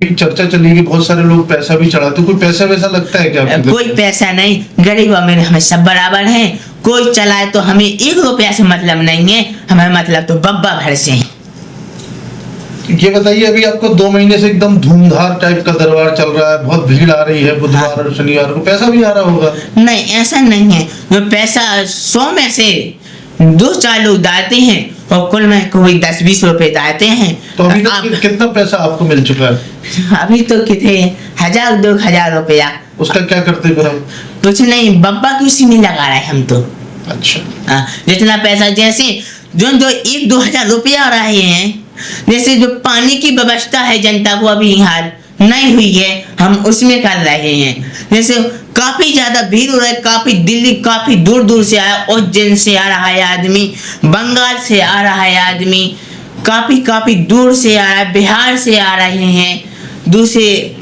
एक चर्चा चली कि बहुत सारे लोग पैसा भी चढ़ाते, कोई पैसा वैसा लगता है क्या आपके? कोई पैसा नहीं, गरीब अमीर हमें सब बराबर हैं। कोई चलाए तो हमें 1 रुपया से मतलब नहीं है, हमें मतलब तो बब्बा भर से है। ये बताइए, अभी आपको 2 महीने से एकदम धूमधार टाइप का दरबार चल रहा है, बहुत भीड़ आ रही है बुधवार और शनिवार को, पैसा भी आ रहा होगा? नहीं, ऐसा नहीं है। जो पैसा 100 में से 2-4 लोग डालते हैं और कुल में कोई 10-20 रुपए डालते हैं। तो अभी तक कितना पैसा आपको मिल चुका है? अभी तो कितने 1000-2000 रुपया। उसका क्या करते फिर हम? कुछ नहीं, बब्बा की उसी में लगा रहे हैं हम तो। अच्छा, जितना पैसा, जैसे जो 1-2 हजार रुपया आ रहे हैं, जैसे जो पानी की व्यवस्था है जनता को अभी यहाँ नहीं हुई है, हम उसमें कर रहे हैं। जैसे काफी ज्यादा भीड़ हो रहा है, काफी दिल्ली काफी दूर दूर से आया, उज्जैन से आ रहा है आदमी, बंगाल से आ रहा है आदमी, काफी दूर से आ रहा है, बिहार से आ रहे हैं, दूसरे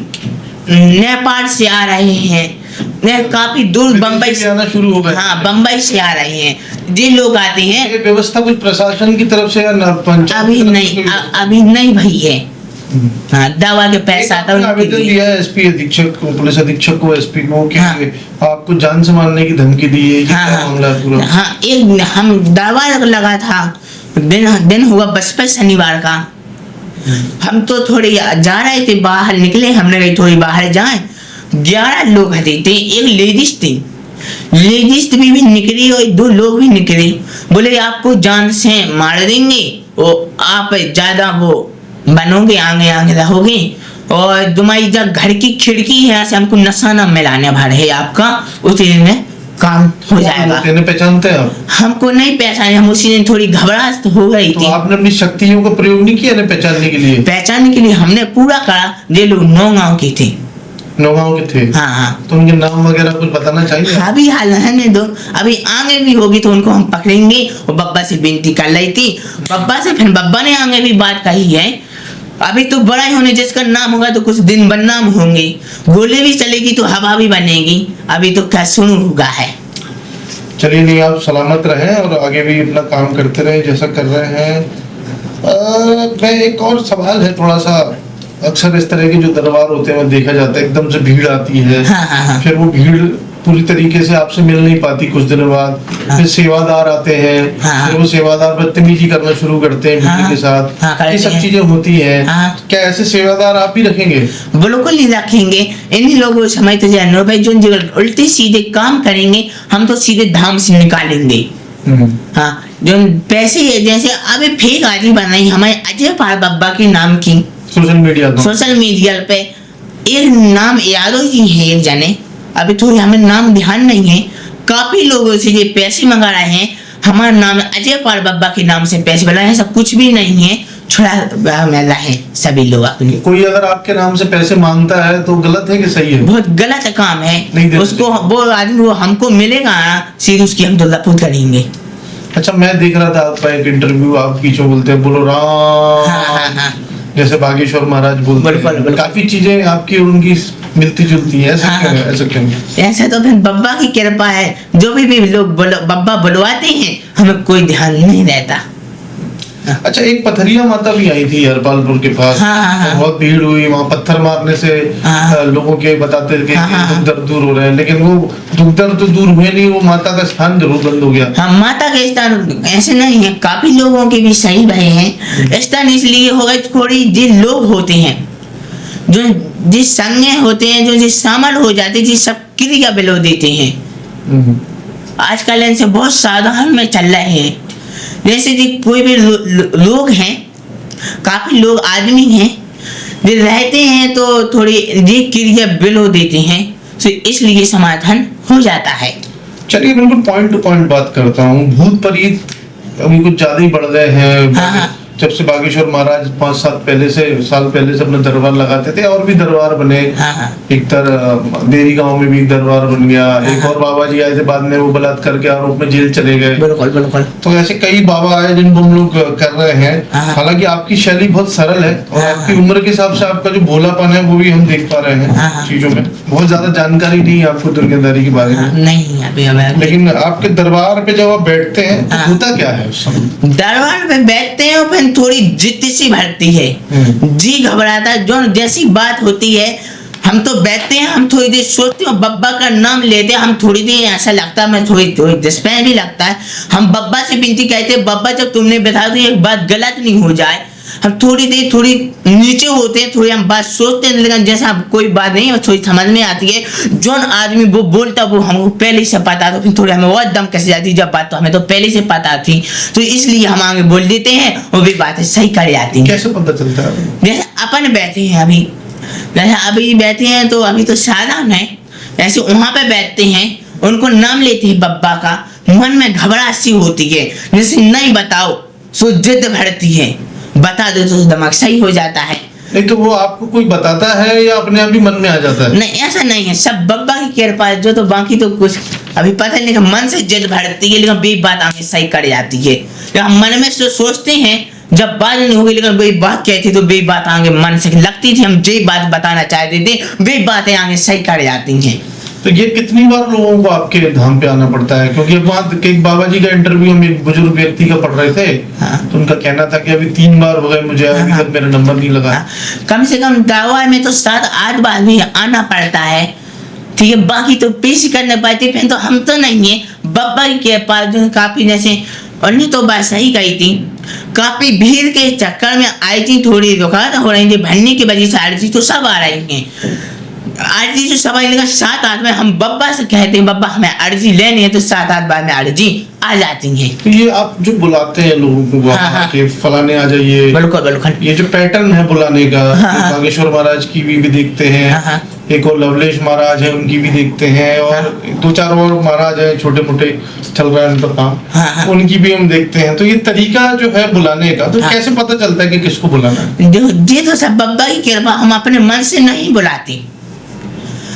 नेपाल से आ रहे हैं, काफी दूर बम्बई से आना शुरू हो गए। हाँ, बम्बई से आ रहे हैं। जो लोग आते हैं, ये व्यवस्था कुछ प्रशासन की तरफ से या पंचायत अभी नहीं, अभी नहीं भई है। हाँ, दवा के पैसा था आवेदन दिया है एसपी अधीक्षक को, पुलिस अधीक्षक को, एसपी को कि हाँ। आपको जान से मारने की धमकी दी है, हाँ, क्या मामला है पूरा? हाँ, एक हम दवा लगा था, दिन हुआ बचपन शनिवार का। हम तो थोड़ी जा रहे थे, बाहर निकले, हमने कही थोड़ी बाहर जाएं। 11 लोग थे, एक लेडीज थी, लेडीज भी निकली और 2 लोग भी निकले, बोले आपको जान से मार देंगे, वो आप ज्यादा वो बनोगे, आगे रहोगे, और तुम्हारी जब घर की खिड़की है से हमको निशाना मिलाने भर है आपका, उसी में काम हो जाएगा। पहचानते हैं आप? हमको नहीं पहचाने, हम उसी दिन थोड़ी घबराहट हो गई तो थी। आपने अपनी शक्तियों का प्रयोग नहीं किया पहचानने के लिए? पहचानने के लिए हमने पूरा करा। ये लोग 9 गांव के थे। 9 गांव के थे? हाँ। तो उनके नाम वगैरह कुछ बताना चाहिए? अभी हाल रहने दो, अभी आगे भी होगी तो उनको हम पकड़ेंगे। और बब्बा से विनती कर रही थी, बब्बा से, फिर बब्बा ने आगे भी बात कही है। अभी तो बड़ा ही होने, जिसका नाम होगा तो कुछ दिन बदनाम होंगे, गोली भी चलेगी तो हवा भी बनेगी। अभी तो क्या शुरू हुआ है। चलिए, नहीं, आप सलामत रहें और आगे भी अपना काम करते रहें जैसा कर रहे हैं। मैं एक और सवाल है थोड़ा सा, अक्सर इस तरह के जो दरबार होते हैं देखा जाता है एकदम से भीड़ आती है। हाँ। फिर वो भीड़ पूरी तरीके से आपसे मिल नहीं पाती, कुछ दिनों बाद फिर सेवादार आते हैं। हाँ। फिर वो सेवादार बदतमीजी करना शुरू करते हैं भीड़ के साथ। हाँ, ये सब चीजें होती हैं। हाँ। क्या ऐसे सेवादार आप ही रखेंगे? बिल्कुल नहीं रखेंगे। इन्हीं लोगों को समझ तो जानो भाई, जो उल्टे सीधे काम करेंगे हम तो सीधे धाम से निकालेंगे। हाँ, जो पैसे जैसे अभी फेक आदमी बनाई हमारे अजय पाल बब्बा के नाम की सोशल मीडिया पे, एक नाम यादव जी है एक जने, अभी तो हमें नाम ध्यान नहीं है, काफी लोगों से ये पैसे मंगा रहे हैं। हमारा नाम अजय पाल बब्बा के नाम से पैसे बनाए हैं, सब कुछ भी नहीं है, छुड़ा मिल रहे हैं सभी लोग अपने। कोई अगर आपके नाम से पैसे मांगता है तो गलत है कि सही है? बहुत गलत काम है। उसको वो आदमी वो हमको मिलेगा सीधे उसकी हम तो रपूत करेंगे। अच्छा, मैं देख रहा था आपका एक इंटरव्यू, आप पीछे बोलते हैं बोलो राम। हाँ। जैसे बागेश्वर महाराज बोलते हैं, काफी चीजें आपकी और उनकी मिलती जुलती है। ऐसा क्यों है? ऐसा क्यों? ऐसा तो फिर बब्बा की कृपा है। जो भी लोग बब्बा बुलवाते हैं हमें कोई ध्यान नहीं रहता। अच्छा, एक पथरिया माता भी आई थी हरपालपुर के पास। हाँ। बहुत भीड़ हुई वहाँ, पत्थर मारने से लोगों के बताते थे कि दुख दर्द दूर हो रहे हैं, लेकिन वो दुख दर्द तो दूर हुए नहीं, वो माता का स्थान जरूर बंद हो गया। हाँ, माता का स्थान ऐसे नहीं है, काफी लोगों के भी सही रहे हैं। स्थान इसलिए हो गए, थोड़ी जिन लोग होते हैं जो जिस संज्ञा होते हैं, जो जिस शामिल हो जाते हैं, जिस सब क्रिया बिलो देते हैं। आजकल इनसे बहुत सावधान में चल रहे हैं। जैसे कि कोई भी लोग हैं, काफी लोग आदमी हैं जो रहते हैं तो थोड़ी जी क्रिया बिलो देते हैं, तो इसलिए समाधान हो जाता है। चलिए, बिल्कुल पॉइंट टू पॉइंट बात करता हूँ। भूत प्रेत अभी कुछ ज्यादा ही बढ़ गए हैं। हाँ। जब से बागेश्वर महाराज 5 साल पहले से अपने दरबार लगाते थे, और भी दरबार बने। एक देरी गांव में भी दरबार बन गया। एक और बाबा जी आए थे बाद में, वो बलात्कार के आरोप में जेल चले गए। बिल्कुल। तो ऐसे कई बाबा आए जिनको हम लोग कर रहे हैं। हालांकि आपकी शैली बहुत सरल है और आपकी उम्र के हिसाब से आपका जो भोलापन है वो भी हम देख पा रहे हैं चीजों में। बहुत ज्यादा जानकारी नहीं है आपको दुर्गंधारी के बारे में। नहीं अभी। लेकिन आपके दरबार पे जब आप बैठते हैं तो होता क्या है उस समय? दरबार पे बैठते हैं और फिर लेकिन थोड़ी जिद्द सी भरती है, जी घबराता है। जो जैसी बात होती है हम तो बैठते हैं, हम थोड़ी देर सोचते हैं, बब्बा का नाम लेते हैं, हम थोड़ी देर ऐसा लगता है, मैं थोड़ी डिस्पेंस भी लगता है। हम बब्बा से विनती कहते हैं, बब्बा जब तुमने बता दो एक बात गलत नहीं हो जाए। हम थोड़ी देर थोड़ी नीचे होते हैं, थोड़ी हम बात सोचते हैं, लेकिन जैसा कोई बात नहीं है थोड़ी समझ में आती है। जो आदमी वो बोलता वो हमको पहले से पता था, फिर थोड़ी हमें और दम कस जाती जब बात तो हमें तो पहले से पता थी, तो इसलिए हम आगे बोल देते हैं और भी बातें सही कर जाती हैं। कैसे पता चलता है? जैसे अपन बैठे हैं अभी, जैसे अभी बैठे हैं तो अभी तो साधारण है, ऐसे वहां पे बैठते हैं, उनको नाम लेते हैं बब्बा का, मन में घबराहट सी होती है, जैसे नहीं बताओ सो जिद भरती है, बता दो तो दिमाग सही हो जाता है। नहीं तो वो आपको कोई बताता है या अपने आप ही मन में आ जाता है? नहीं ऐसा नहीं है, सब बब्बा की कृपा है। जो तो बाकी तो कुछ अभी पता नहीं, लेकिन मन से जिद भरती है, लेकिन बे बात आगे सही कर जाती है। हम मन में सोचते हैं जब बात नहीं होगी, लेकिन वही बात कहती तो बे बात आगे मन से लगती थी, हम जो बात बताना चाहते थे वे बातें आगे सही कर जाती हैं। तो ये कितनी बार लोगों को आपके धाम पे आना पड़ता है? क्योंकि वहाँ एक बाबा जी का इंटरव्यू हम एक बुजुर्ग व्यक्ति का पढ़ रहे थे, तो उनका कहना था कि अभी 3 बार हो गए मुझे, अभी तक मेरा नंबर नहीं लगा। कम से कम दवा में तो 7-8 बार भी आना पड़ता है, ठीक है। बाकी तो पेश करने पाते, फिर तो हम तो नहीं है, बब्बा के पास जो काफी जैसे उन्हें तो बात सही कही थी, काफी भीड़ के चक्कर में आई थी, थोड़ी रुकावट हो रही थी, भरने की वजह से अर्जी तो सब आ रही हैं। अर्जी जो सब आई, 7-8 में हम बब्बा से कहते हैं बब्बा हमें अर्जी लेनी है, तो 7-8 बार में अर्जी आ जाती है। तो ये आप जो बुलाते हैं लोगों को कि फलाने आ जाइए, बिल्कुल बिल्कुल, ये जो पैटर्न है बुलाने का, बागेश्वर महाराज की भी देखते हैं, एक और लवलेश महाराज है उनकी भी देखते हैं, और 2-4 और महाराज हैं छोटे मोटे चल रहा है उनका काम, उनकी भी हम देखते हैं। तो ये तरीका जो है बुलाने का, तो कैसे पता चलता है कि किसको बुलाना है? ये तो सब बब्बा की कृपा, हम अपने मन से नहीं बुलाते,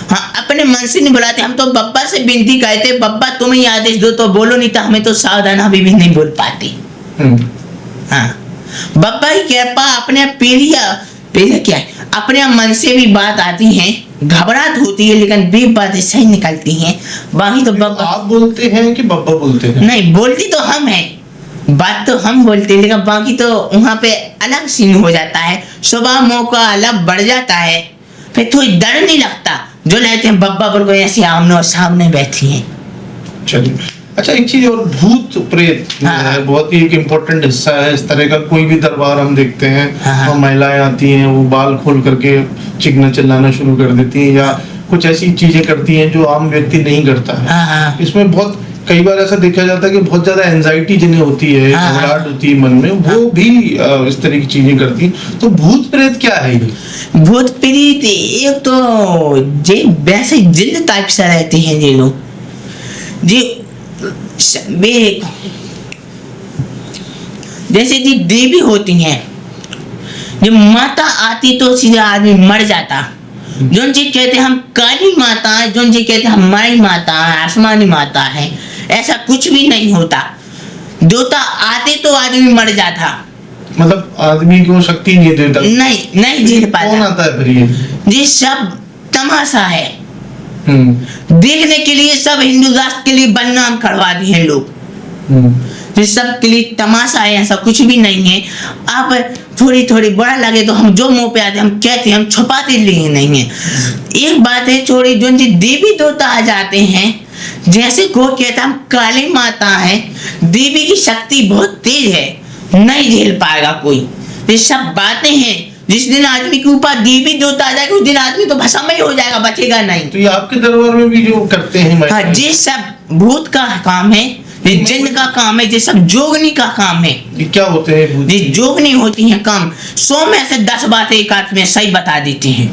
हाँ अपने मन से नहीं बुलाते, हम तो बब्बा से विनती कहते, बब्बा तुम ही आदेश दो तो बोलो, नहीं तो हमें तो सावधान अभी भी नहीं बोल पाते। हाँ बब्बा की कृपा, अपने पीढ़ी क्या है, अपने मन से भी बात आती है, घबराहट होती है, लेकिन भी बातें सही निकलती हैं। बाकी तो बब्बा आप बोलते हैं कि बब्बा बोलते हैं? नहीं, बोलती तो हम हैं, बात तो हम बोलते हैं, लेकिन बाकी तो वहाँ पे अलग सीन हो जाता है, सुबह मौका अलग बढ़ जाता है, फिर थोड़ी डर नहीं लगता, जो लेते हैं बब्बा बोल को ऐसे आमने सामने बैठी हैं। चलिए, अच्छा एक चीज और, भूत प्रेत बहुत ही एक इम्पोर्टेंट हिस्सा है इस तरह का। कोई भी दरबार हम देखते हैं, वहाँ महिलाएं आती हैं, वो बाल खोल करके चिकना चिल्लाना शुरू कर देती हैं, या कुछ ऐसी चीजें करती हैं जो आम व्यक्ति नहीं करता है। इसमें बहुत कई बार ऐसा देखा जाता है कि बहुत ज्यादा एंजाइटी जिन्हें होती है, घबराहट होती है मन में, वो भी इस तरह की चीजें करती हैं। तो भूत प्रेत क्या है ये? भूत प्रेत एक तो जे वैसे जिन टाइप से रहते हैं ये लोग, जी जैसे जी देवी होती हैं, जब माता आती तो सीधे आदमी मर जाता। जो जी कहते हैं हम काली माता है, जो जी कहते हैं हमारी माता है, आसमानी माता है, ऐसा कुछ भी नहीं होता। देवता आते तो आदमी मर जाता, मतलब आदमी को शक्ति नहीं देता, नहीं झेल पाता। कौन आता है फिर ये सब तमाशा है, देखने के लिए सब हिंदू राष्ट्र के लिए बदनाम करवा दिए हैं लोग, ये सब के लिए तमाशा है, ऐसा कुछ भी नहीं है। आप थोड़ी बुरा लगे तो हम जो मुंह पे आते हम कहते हैं, हम छुपाते लिए नहीं है। एक बात है छोड़ी, जो देवी देवता आ जाते हैं, जैसे को कहता हम काली माता है, देवी की शक्ति बहुत तेज है, नहीं झेल पाएगा कोई। ये सब बातें हैं, जिस दिन आदमी के ऊपर देवी देवता आ जाएगा उस दिन आदमी तो भस्म ही हो जाएगा, बचेगा नहीं। तो ये आपके दरबार में भी जो करते हैं? हाँ, ये सब भूत का काम है, ये जिन का काम है, ये सब जोगनी का काम है। ये क्या होते हैं? ये जोगनी होती है काम, 100 में से 10 बातें एक आध में सही बता देती हैं,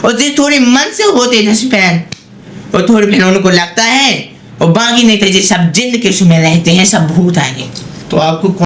और ये थोड़ी मन से होते हैं, और थोड़ी फिर उनको लगता है, और बाकी नहीं तो ये सब जिन के उसमें रहते हैं, सब भूत आएंगे। तो आपको